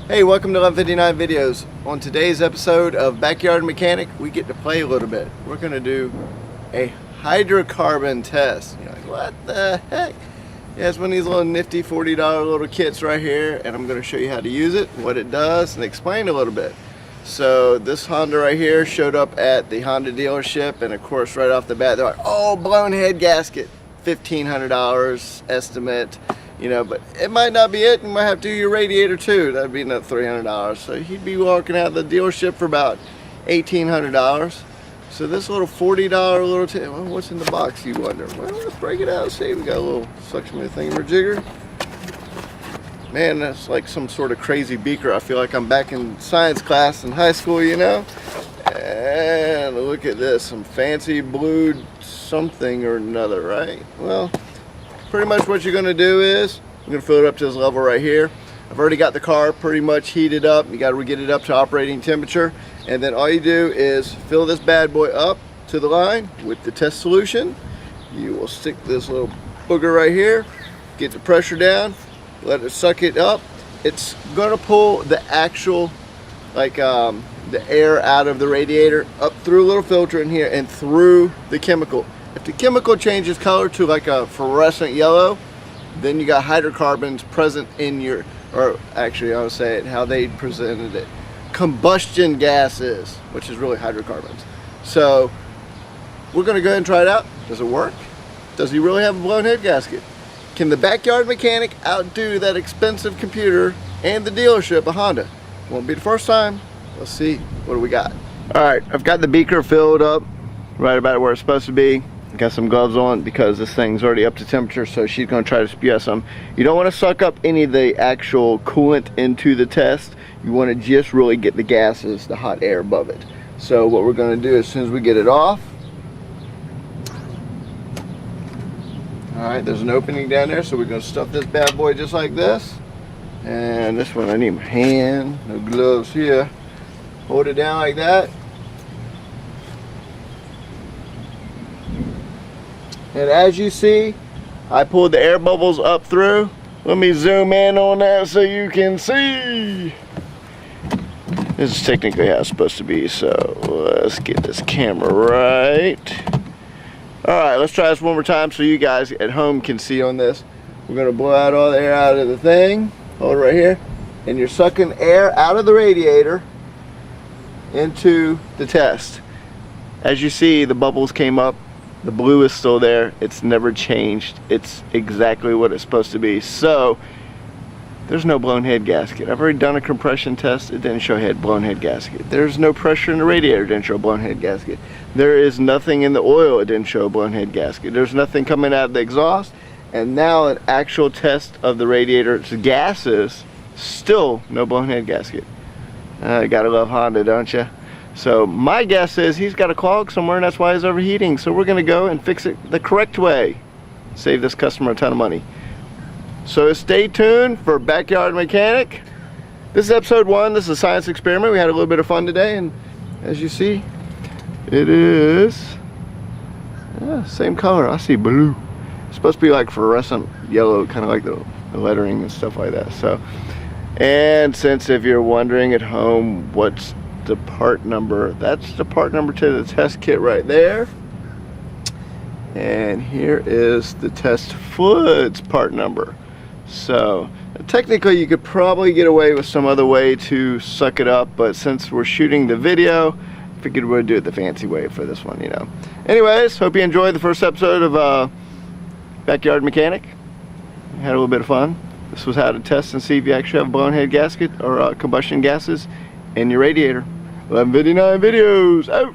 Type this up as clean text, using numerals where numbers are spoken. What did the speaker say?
Hey, welcome to 1159 Videos. On today's episode of Backyard Mechanic, we get to play a little bit. We're going to do a hydrocarbon test. You're like, what the heck? Yeah, it's one of these little nifty $40 little kits right here, and I'm going to show you how to use it, what it does, and explain a little bit. So this Honda right here showed up at the Honda dealership, and of course right off the bat they're like, oh, blown head gasket, $1,500 estimate. You know, but it might not be it. You might have to do your radiator too. That'd be another $300. So he'd be walking out of the dealership for about $1,800. So this little $40 little well, what's in the box, you wonder? Well, let's break it out and see. We got a little suction thingamajigger. Man, that's like some sort of crazy beaker. I feel like I'm back in science class in high school, you know? And look at this, some fancy blue something or another, right? Well, pretty much what you're going to do is I'm going to fill it up to this level right here. I've already got the car pretty much heated up. You got to get it up to operating temperature, and then all you do is fill this bad boy up to the line with the test solution. You will stick this little booger right here, get the pressure down, let it suck it up. It's going to pull the actual the air out of the radiator up through a little filter in here and through the chemical. If the chemical changes color to like a fluorescent yellow, then you got hydrocarbons present in your, or actually I would say it how they presented it, combustion gases, which is really hydrocarbons. So we're going to go ahead and try it out. Does it work? Does he really have a blown head gasket? Can the backyard mechanic outdo that expensive computer and the dealership, a Honda? Won't be the first time. Let's see, what do we got? Alright, I've got the beaker filled up right about where it's supposed to be. Got some gloves on because this thing's already up to temperature, so she's going to try to spew out some. You don't want to suck up any of the actual coolant into the test. You want to just really get the gases, the hot air above it. So what we're going to do as soon as we get it off, alright, there's an opening down there, so we're going to stuff this bad boy just like this. And this one I need my hand, no gloves here. Hold it down like that. And as you see, I pulled the air bubbles up through. Let me zoom in on that so you can see. This is technically how it's supposed to be, so let's get this camera right. Alright, let's try this one more time so you guys at home can see on this. We're going to blow out all the air out of the thing. Hold it right here. And you're sucking air out of the radiator into the test. As you see, the bubbles came up. The blue is still there. It's never changed. It's exactly what it's supposed to be. So there's no blown head gasket. I've already done a compression test. It didn't show blown head gasket. There's no pressure in the radiator. It didn't show blown head gasket. There is nothing in the oil. It didn't show blown head gasket. There's nothing coming out of the exhaust. And now an actual test of the radiator's gases, still no blown head gasket. Gotta love Honda, don't you? So my guess is he's got a clog somewhere, and that's why he's overheating. So we're going to go and fix it the correct way. Save this customer a ton of money. So stay tuned for Backyard Mechanic. This is episode 1. This is a science experiment. We had a little bit of fun today, and as you see, it is same color. I see blue. It's supposed to be like fluorescent yellow, kind of like the lettering and stuff like that. So, and since if you're wondering at home what's the part number, that's the part number to the test kit right there. And here is the test fluids part number. So technically you could probably get away with some other way to suck it up, but since we're shooting the video, I figured we'd do it the fancy way for this one, you know. Anyways, hope you enjoyed the first episode of Backyard Mechanic. Had a little bit of fun. This was how to test and see if you actually have a blown head gasket or combustion gases in your radiator. 1159 Videos out.